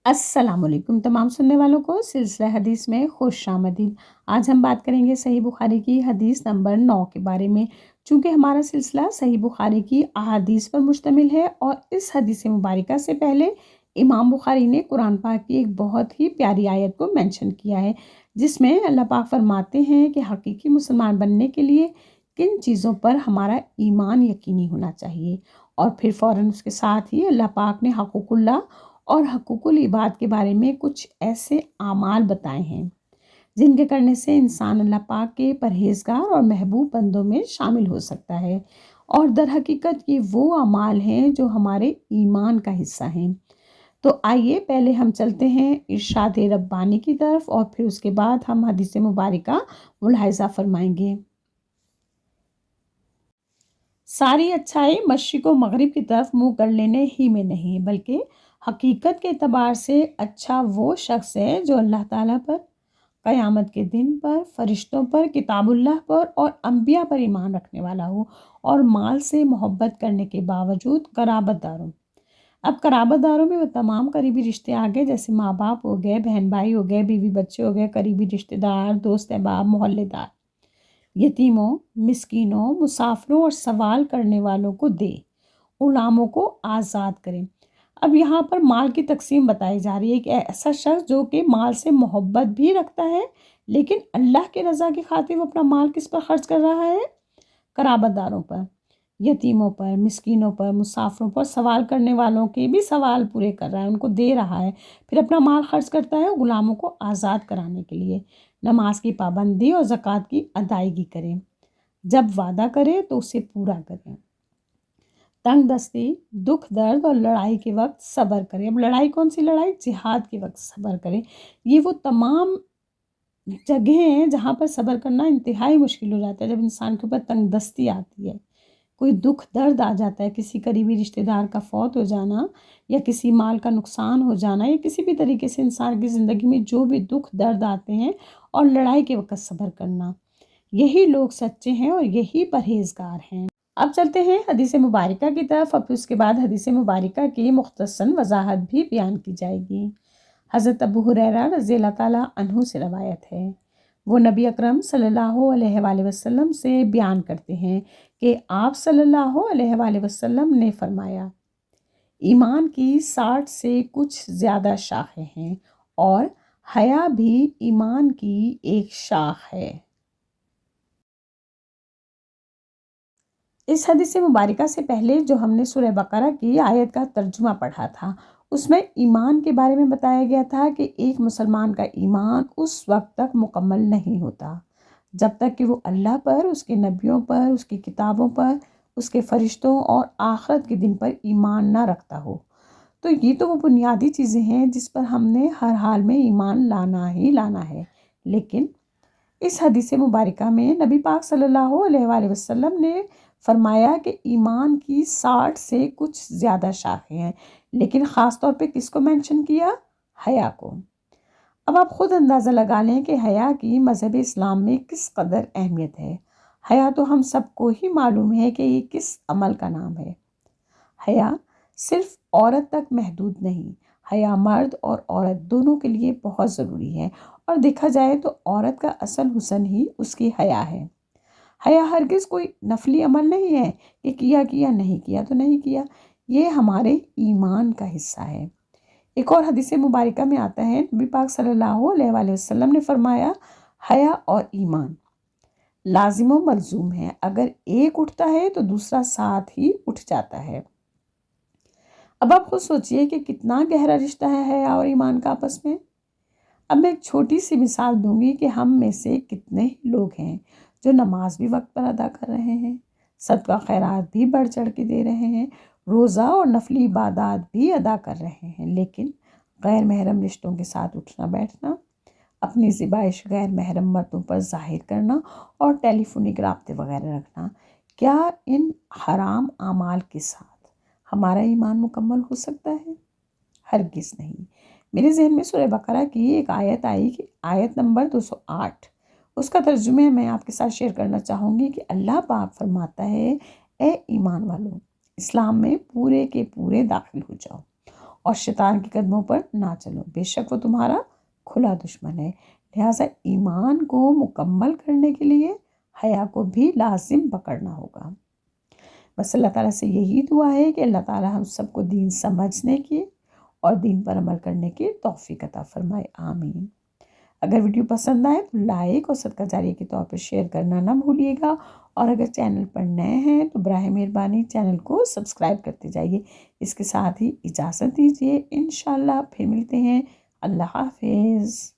अस्सलाम वालेकुम तमाम सुनने वालों को सिलसिला हदीस में खुश आमदीद। आज हम बात करेंगे सही बुखारी की हदीस नंबर 9 के बारे में। चूँकि हमारा सिलसिला सही बुखारी की अहादीस पर मुश्तमिल है और इस हदीस मुबारका से पहले इमाम बुखारी ने कुरान पाक की एक बहुत ही प्यारी आयत को मेंशन किया है, जिसमें अल्लाह पाक फरमाते हैं कि हकीकी मुसलमान बनने के लिए किन चीज़ों पर हमारा ईमान यकीनी होना चाहिए। और फिर फ़ौरन उसके साथ ही अल्लाह पाक ने हक़ुक़ुल्लाह और हकूकुल इबाद के बारे में कुछ ऐसे आमाल बताए हैं जिनके करने से इंसान अल्लाह पाक के परहेजगार और महबूब बंदों में शामिल हो सकता है। और दर हकीकत ये वो अमाल हैं जो हमारे ईमान का हिस्सा हैं। तो आइए पहले हम चलते हैं इरशाद रब्बानी की तरफ और फिर उसके बाद हम हदीस मुबारका मुलाहिज़ा फरमाएंगे। सारी अच्छाई मशरिक़ व मग़रिब की तरफ मुँह कर लेने ही में नहीं, बल्कि हकीकत के एतबार से अच्छा वो शख्स है जो अल्लाह ताला पर, क़यामत के दिन पर, फ़रिश्तों पर, किताबुल्लाह पर और अम्बिया पर ईमान रखने वाला हो और माल से मोहब्बत करने के बावजूद क़राबतदारों। अब क़राबतदारों में वो तमाम करीबी रिश्ते आ गए, जैसे माँ बाप हो गए, बहन भाई हो गए, बीवी बच्चे हो गए, करीबी रिश्तेदार, दोस्त अहबाब, मोहल्लेदार। यतीमों, मिस्कीनों, मुसाफिरों और सवाल करने वालों को दे, गुलामों को आज़ाद करें। अब यहाँ पर माल की तकसीम बताई जा रही है कि ऐसा शख्स जो कि माल से मोहब्बत भी रखता है, लेकिन अल्लाह की रज़ा की खातिर वो अपना माल किस पर खर्च कर रहा है? कराबतदारों पर, यतीमों पर, मिस्कीनों पर, मुसाफिरों पर, सवाल करने वालों के भी सवाल पूरे कर रहा है, उनको दे रहा है। फिर अपना माल खर्च करता है गुलामों को आज़ाद कराने के लिए। नमाज की पाबंदी और ज़कात की अदायगी करें। जब वादा करे तो उसे पूरा करें। तंग दस्ती, दुख दर्द और लड़ाई के वक्त सब्र करें। अब लड़ाई कौन सी लड़ाई? जिहाद के वक्त सब्र करें। ये वो तमाम जगह हैं जहाँ पर सब्र करना इंतहाई मुश्किल हो जाता है, जब इंसान के ऊपर तंग दस्ती आती है, कोई दुख दर्द आ जाता है, किसी करीबी रिश्तेदार का फौत हो जाना या किसी माल का नुकसान हो जाना या किसी भी तरीके से इंसान की ज़िंदगी में जो भी दुख दर्द आते हैं, और लड़ाई के वक्त सब्र करना, यही लोग सच्चे हैं और यही परहेजगार हैं। अब चलते हैं हदीस मुबारका की तरफ और फिर उसके बाद हदीस मुबारका की मुख्तसर वजाहत भी बयान की जाएगी। हज़रत अबू हुरैरा रज़ी अल्लाह ताला अन्हु से रवायत है, वो नबी अकरम सल्लल्लाहु अलैहि वसल्लम से बयान करते हैं कि आप सल्लल्लाहु अलैहि वसल्लम ने फरमाया, ईमान की 60 से कुछ ज़्यादा शाखें हैं और हया भी ईमान की एक शाख है। इस हदीस मुबारका से पहले जो हमने सूरह बकरा की आयत का तर्जुमा पढ़ा था, उसमें ईमान के बारे में बताया गया था कि एक मुसलमान का ईमान उस वक्त तक मुकम्मल नहीं होता जब तक कि वो अल्लाह पर, उसके नबियों पर, उसकी किताबों पर, उसके फरिश्तों और आखिरत के दिन पर ईमान ना रखता हो। तो ये तो वो बुनियादी चीज़ें हैं जिस पर हमने हर हाल में ईमान लाना ही लाना है। लेकिन इस हदीस मुबारका में नबी पाक सल्लल्लाहु अलैहि वसल्लम ने फरमाया कि ईमान की 60 से कुछ ज़्यादा शाखें हैं, लेकिन ख़ास तौर पे किसको मेंशन किया? हया को। अब आप ख़ुद अंदाज़ा लगा लें कि हया की मज़हब इस्लाम में किस कदर अहमियत है। हया तो हम सबको ही मालूम है कि ये किस अमल का नाम है। हया सिर्फ औरत तक महदूद नहीं, हया मर्द और औरत दोनों के लिए बहुत ज़रूरी है। और देखा जाए तो औरत का असल हुस्न ही उसकी हया है। हया हरगिज़ कोई नफली अमल नहीं है कि किया नहीं किया तो नहीं किया, ये हमारे ईमान का हिस्सा है। एक और हदीस मुबारका में आता है, नबी पाक सल्लल्लाहु अलैहि वसल्लम ने फरमाया, हया और ईमान लाजिम व मलजूम है, अगर एक उठता है तो दूसरा साथ ही उठ जाता है। अब आप खुद सोचिए कि कितना गहरा रिश्ता है हया और ईमान का आपस में। अब मैं एक छोटी सी मिसाल दूंगी कि हम में से कितने ही लोग हैं जो नमाज भी वक्त पर अदा कर रहे हैं, सदका खैरात भी बढ़ चढ़ के दे रहे हैं, रोज़ा और नफली इबादत भी अदा कर रहे हैं, लेकिन गैर महरम रिश्तों के साथ उठना बैठना, अपनी ज़िबाइश गैर महरम मर्दों पर ज़ाहिर करना और टेलीफोनिक राब्ते वगैरह रखना, क्या इन हराम आमाल के साथ हमारा ईमान मुकम्मल हो सकता है? हरगिज़ नहीं। मेरे जहन में सूरह बकरा की एक आयत आई कि आयत नंबर 208, उसका तर्जुमे मैं आपके साथ शेयर करना चाहूँगी कि अल्लाह पाक फरमाता है, ए ईमान वालों, इस्लाम में पूरे के पूरे दाखिल हो जाओ اور شیطان کے قدموں پر نہ چلو، بے شک وہ تمہارا کھلا دشمن ہے۔ لہٰذا ایمان کو مکمل کرنے کے لیے حیا کو بھی لازم پکڑنا ہوگا۔ بس اللہ تعالیٰ سے یہی دعا ہے کہ اللہ تعالیٰ ہم سب کو دین سمجھنے کی اور دین پر عمل کرنے کی توفیق عطا فرمائے، آمین۔ اگر ویڈیو پسند آئے تو لائک اور صدقہ جاریہ کے طور پر شیئر کرنا نہ بھولیے گا، اور اگر چینل پر نئے ہیں تو براہ مہربانی چینل کو سبسکرائب کرتے جائیے۔ اس کے ساتھ ہی اجازت دیجیے، انشاءاللہ پھر ملتے ہیں۔ اللہ حافظ۔